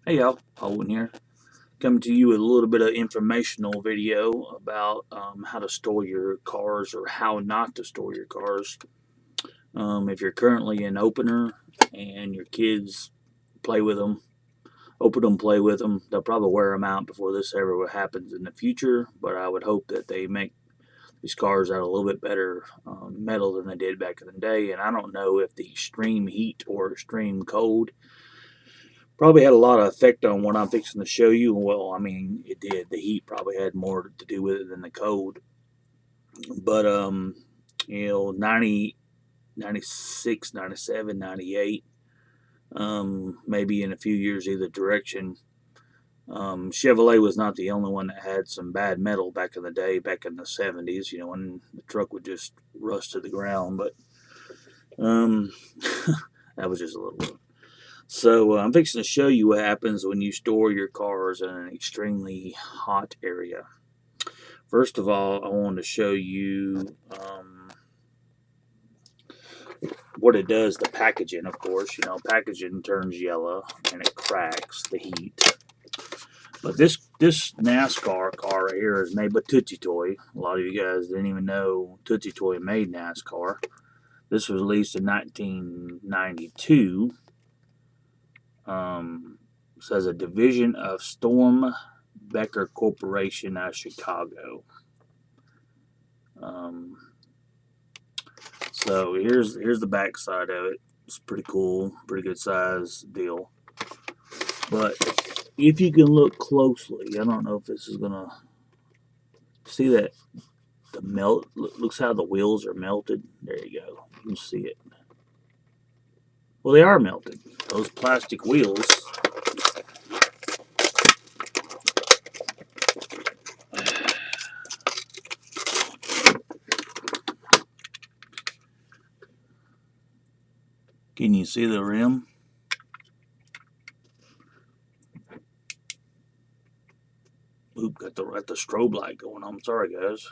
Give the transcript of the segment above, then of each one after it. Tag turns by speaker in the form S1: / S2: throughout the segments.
S1: Hey y'all, Owen here. Coming to you with a little bit of informational video about how to store your cars or how not to store your cars. If you're currently an opener and your kids play with them, open them, play with them, they'll probably wear them out before this ever happens in the future. But I would hope that they make these cars out of a little bit better metal than they did back in the day. And I don't know if the extreme heat or extreme cold probably had a lot of effect on what I'm fixing to show you. Well, I mean, it did. The heat probably had more to do with it than the cold. But, 90, 96, 97, 98, maybe in a few years either direction. Chevrolet was not the only one that had some bad metal back in the day, back in the 70s, when the truck would just rust to the ground. But um, that was just a little. So I'm fixing to show you what happens when you store your cars in an extremely hot area. First of all, I want to show you what it does to packaging. Of course, packaging turns yellow and it cracks the heat. But this NASCAR car right here is made by Tootsie Toy. A lot of you guys didn't even know Tootsie Toy made NASCAR. This was released in 1992. Says a division of Storm Becker Corporation out of Chicago. So here's the back side of it. It's pretty cool, pretty good size deal. But if you can look closely, I don't know if this is gonna see that the melt. Looks how the wheels are melted. There you go. You can see it. Well, they are melted. Those plastic wheels. Can you see the rim? Oop, got the strobe light going on. I'm sorry, guys.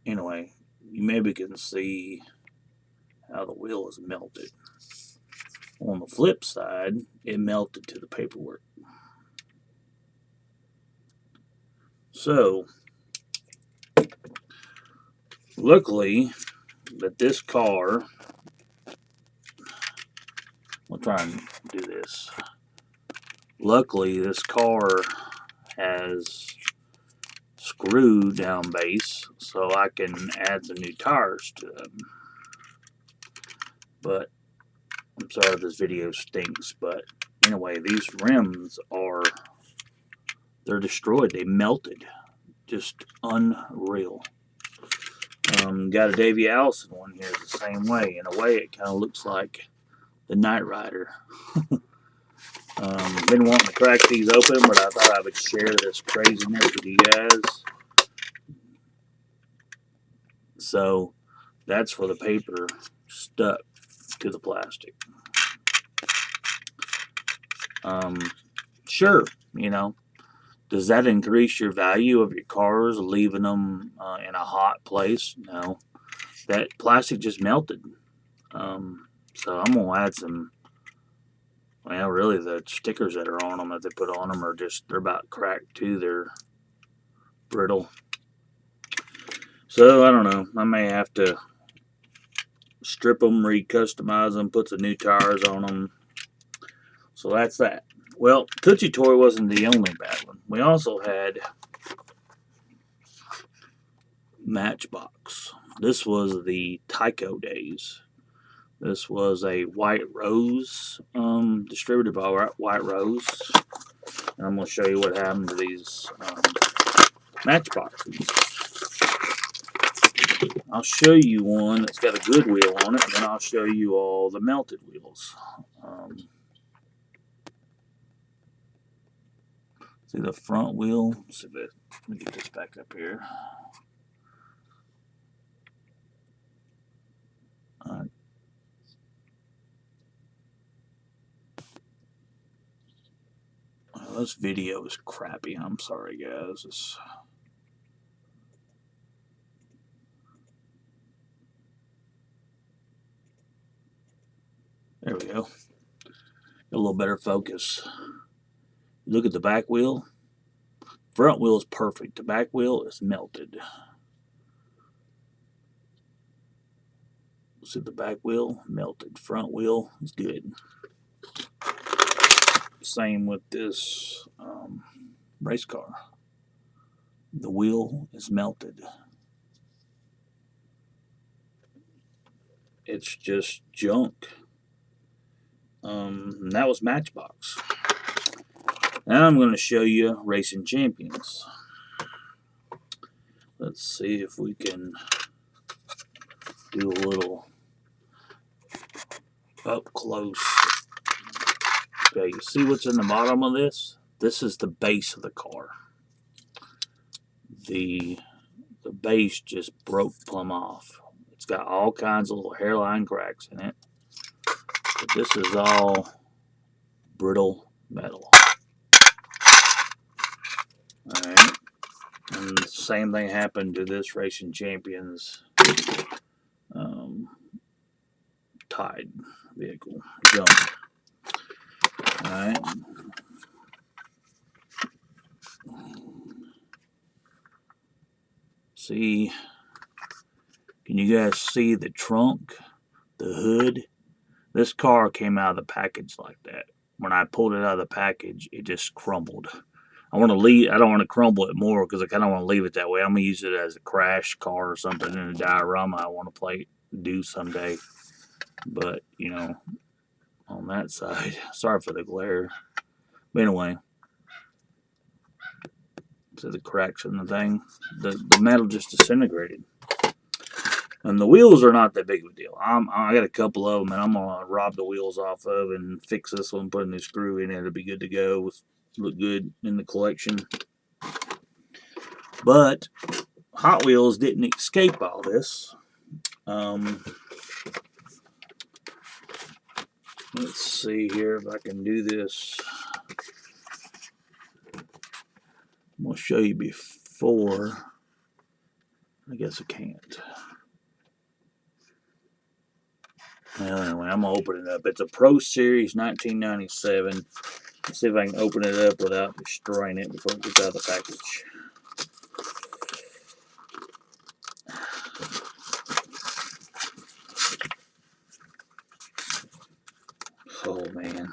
S1: Anyway, you maybe can see how the wheel is melted. On the flip side, it melted to the paperwork. So, luckily, that this car, we'll try and do this. Luckily, this car has screw down base, so I can add some new tires to them. But I'm sorry this video stinks, but anyway, these rims they're destroyed. They melted. Just unreal. Got a Davey Allison one here the same way. In a way, it kind of looks like the Knight Rider. Been wanting to crack these open, but I thought I would share this craziness with you guys. So that's where the paper stuck to the plastic. Sure, does that increase your value of your cars, leaving them in a hot place? No, that plastic just melted. So I'm gonna add some. Well, really, the stickers that are on them that they put on them they're about cracked too. They're brittle. So I don't know. I may have to strip them, recustomize them, put some new tires on them. So that's that. Well, Tootsie Toy wasn't the only bad one. We also had Matchbox. This was the Tyco days. This was a White Rose, distributed by White Rose. And I'm going to show you what happened to these Matchboxes. I'll show you one that's got a good wheel on it, and then I'll show you all the melted wheels. See the front wheel? Let me get this back up here. This video is crappy. I'm sorry, guys. There we go. A little better focus. Look at the back wheel. Front wheel is perfect. The back wheel is melted. See the back wheel melted. Front wheel is good. Same with this race car. The wheel is melted. It's just junk. And that was Matchbox. Now I'm going to show you Racing Champions. Let's see if we can do a little up close. Okay, you see what's in the bottom of this? This is the base of the car. The base just broke plumb off. It's got all kinds of little hairline cracks in it. But this is all brittle metal. Alright. And the same thing happened to this Racing Champions Tide vehicle. Jump. Alright. See, can you guys see the trunk, the hood? This car came out of the package like that. When I pulled it out of the package, it just crumbled. I don't want to crumble it more because I kind of want to leave it that way. I'm going to use it as a crash car or something in a diorama I want to do someday. But, you know, on that side, sorry for the glare. But anyway, see the cracks in the thing? The metal just disintegrated. And the wheels are not that big of a deal. I got a couple of them, and I'm going to rob the wheels off of and fix this one, put a new screw in it. It'll be good to go. Look good in the collection. But Hot Wheels didn't escape all this. Let's see here if I can do this. I'm going to show you before. I guess I can't. Well, anyway, I'm going to open it up. It's a Pro Series 1997. Let's see if I can open it up without destroying it before it gets out of the package. Oh, man.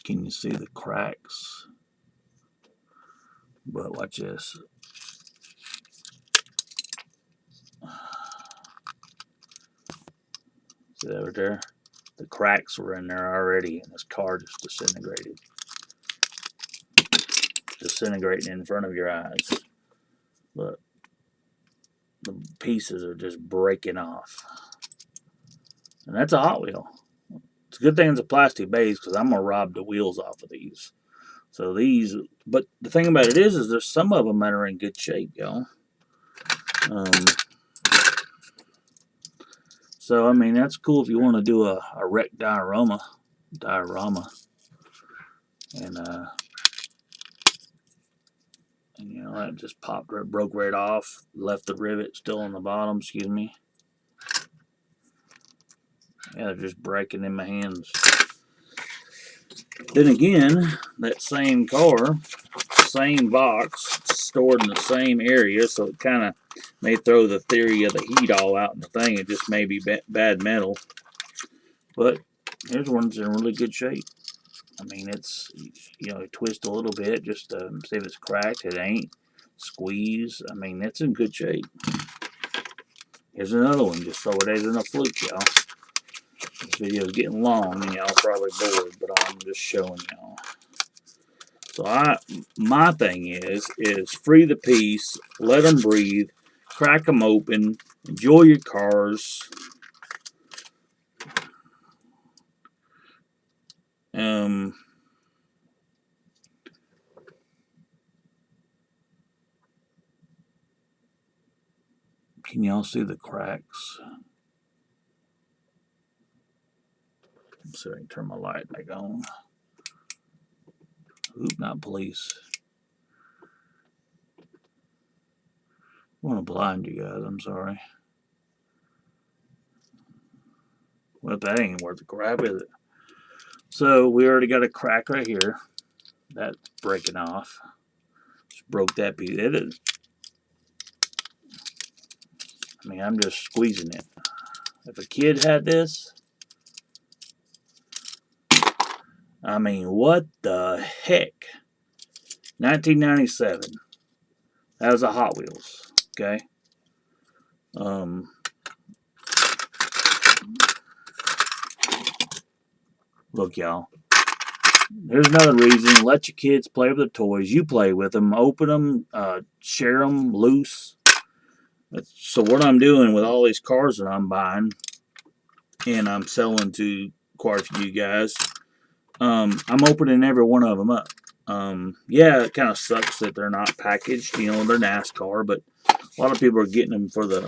S1: Can you see the cracks? But watch this. See that right there? The cracks were in there already, and this car just disintegrated. Disintegrating in front of your eyes. Look. The pieces are just breaking off. And that's a Hot Wheel. It's a good thing it's a plastic base because I'm going to rob the wheels off of these. So these, but the thing about it is there's some of them that are in good shape, y'all. So, I mean, that's cool if you want to do a wreck diorama. And you know, that just broke right off. Left the rivet still on the bottom, excuse me. Yeah, they're just breaking in my hands. Then again, that same car, same box, stored in the same area, so it kind of may throw the theory of the heat all out in the thing. It just may be bad metal. But here's one that's in really good shape. I mean, it's, you know, twist a little bit just to see if it's cracked. It ain't. Squeeze. I mean, it's in good shape. Here's another one, just so it ain't a fluke, y'all. This video is getting long, and y'all probably bored, but I'm just showing y'all. So my thing is free the piece, let them breathe, crack them open, enjoy your cars. Can y'all see the cracks? Let's see if I can turn my light back on. Oop, not police. want to blind you guys. I'm sorry. Well, that ain't worth the crap, is it? So we already got a crack right here. That's breaking off. Just broke that piece. I mean, I'm just squeezing it. If a kid had this, I mean, what the heck? 1997. That was a Hot Wheels. Okay. Look, y'all. There's another reason. Let your kids play with the toys. You play with them. Open them. Share them loose. So what I'm doing with all these cars that I'm buying and I'm selling to quite a few guys, I'm opening every one of them up. Yeah, it kind of sucks that they're not packaged. You know, they're NASCAR, but a lot of people are getting them for the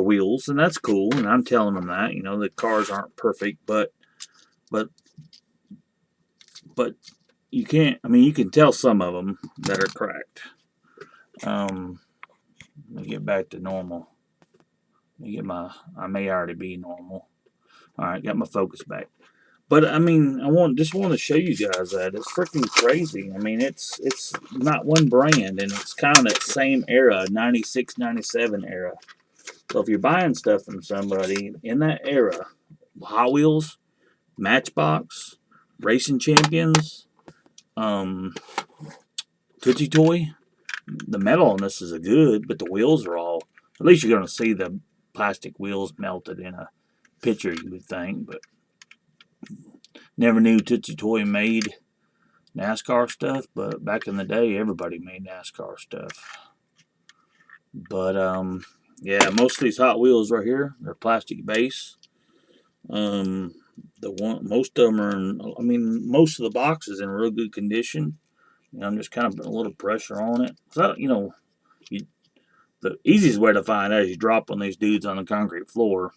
S1: wheels, and that's cool. And I'm telling them that, you know, the cars aren't perfect, but you can't. I mean, you can tell some of them that are cracked. Let me get back to normal. Let me get I may already be normal. All right, got my focus back. But I mean, just want to show you guys that it's freaking crazy. I mean, it's not one brand, and it's kind of that same era, 96, 97 era. So if you're buying stuff from somebody in that era, Hot Wheels, Matchbox, Racing Champions, Tootsie Toy, the metal on this is good, but the wheels are all, at least you're going to see the plastic wheels melted in a picture, you would think, but never knew Tootsie Toy made NASCAR stuff, but back in the day, everybody made NASCAR stuff. But, yeah, most of these Hot Wheels right here, they're plastic base. Most of them are most of the box is in real good condition. You know, I'm just kind of putting a little pressure on it. So, you know, the easiest way to find out is you drop on these dudes on the concrete floor.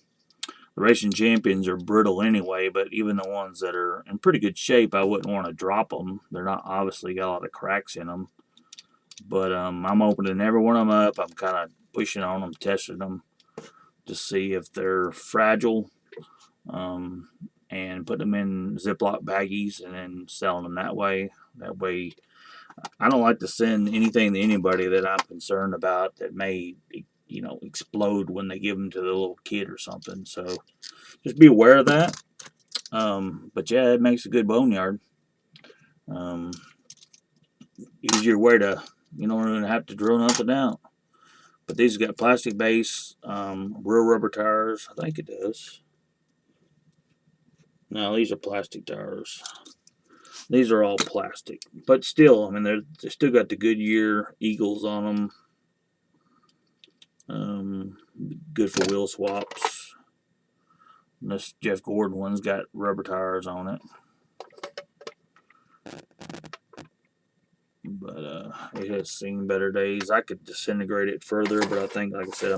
S1: The Racing Champions are brittle anyway, but even the ones that are in pretty good shape, I wouldn't want to drop them. They're not obviously got a lot of cracks in them. But I'm opening every one of them up. I'm kind of pushing on them, testing them to see if they're fragile, and put them in Ziploc baggies and then selling them that way. That way, I don't like to send anything to anybody that I'm concerned about that may, you know, explode when they give them to the little kid or something. So just be aware of that. But yeah, it makes a good boneyard. Easier way to, you don't even have to drill nothing out. But these got plastic base, real rubber tires. I think it does. No, these are plastic tires. These are all plastic, but still, I mean, they still got the Goodyear Eagles on them. Good for wheel swaps. And this Jeff Gordon one's got rubber tires on it. But it has seen better days. I could disintegrate it further, but I think, like I said,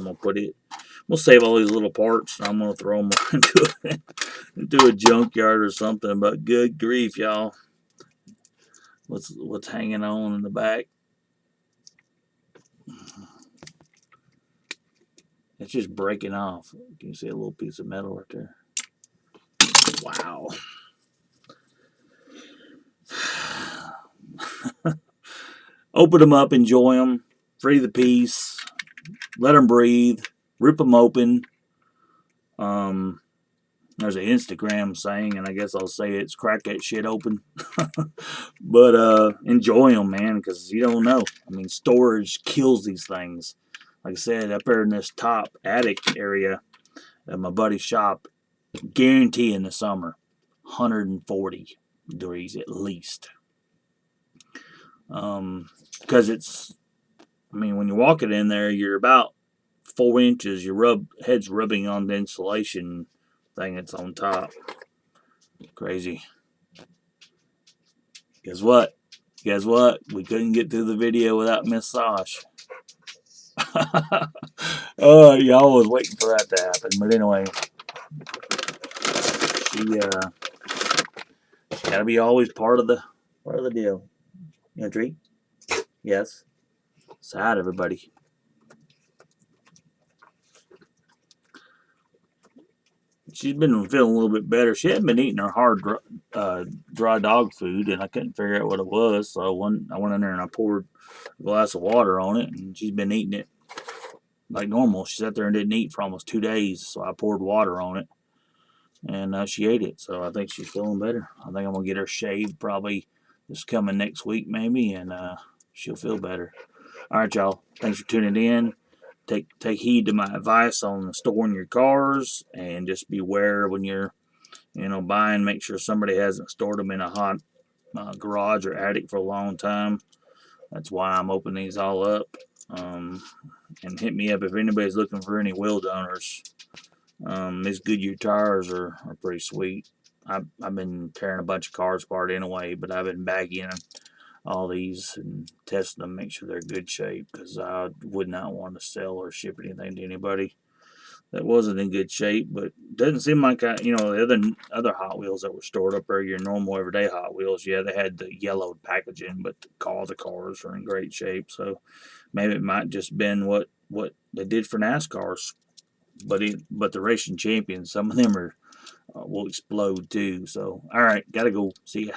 S1: we'll save all these little parts, and I'm going to throw them into a junkyard or something. But good grief, y'all. What's hanging on in the back? It's just breaking off. Can you see a little piece of metal right there? Wow. Open them up, enjoy them, free the piece, let them breathe, rip them open. There's an Instagram saying, and I guess I'll say it's crack that shit open. But enjoy them, man, because you don't know. I mean, storage kills these things. Like I said, up there in this top attic area at my buddy's shop, guarantee in the summer, 140 degrees at least. Because when you're walking in there, you're about 4 inches. Your head's rubbing on the insulation thing that's on top. Crazy. Guess what? We couldn't get through the video without Miss Sosh. Oh, y'all was waiting for that to happen. But anyway, she gotta be always part of the deal. You know, treat? Yes. Say hi to everybody. She's been feeling a little bit better. She hadn't been eating her hard dry dog food, and I couldn't figure out what it was. So I went in there and I poured a glass of water on it, and she's been eating it like normal. She sat there and didn't eat for almost 2 days. So I poured water on it, and she ate it. So I think she's feeling better. I think I'm gonna get her shaved probably this coming next week, maybe, and she'll feel better. All right, y'all. Thanks for tuning in. Take heed to my advice on storing your cars, and just beware when you're buying. Make sure somebody hasn't stored them in a hot garage or attic for a long time. That's why I'm opening these all up. And hit me up if anybody's looking for any wheel donors. These Goodyear tires are pretty sweet. I've been tearing a bunch of cars apart anyway, but I've been bagging all these and testing them, make sure they're good shape, because I would not want to sell or ship anything to anybody that wasn't in good shape. But it doesn't seem like the other Hot Wheels that were stored up there, your normal everyday Hot Wheels, yeah, they had the yellowed packaging, but all the cars are in great shape. So maybe it might just been what they did for NASCARs. But the racing champions, some of them will explode too. So all right, gotta go. See ya.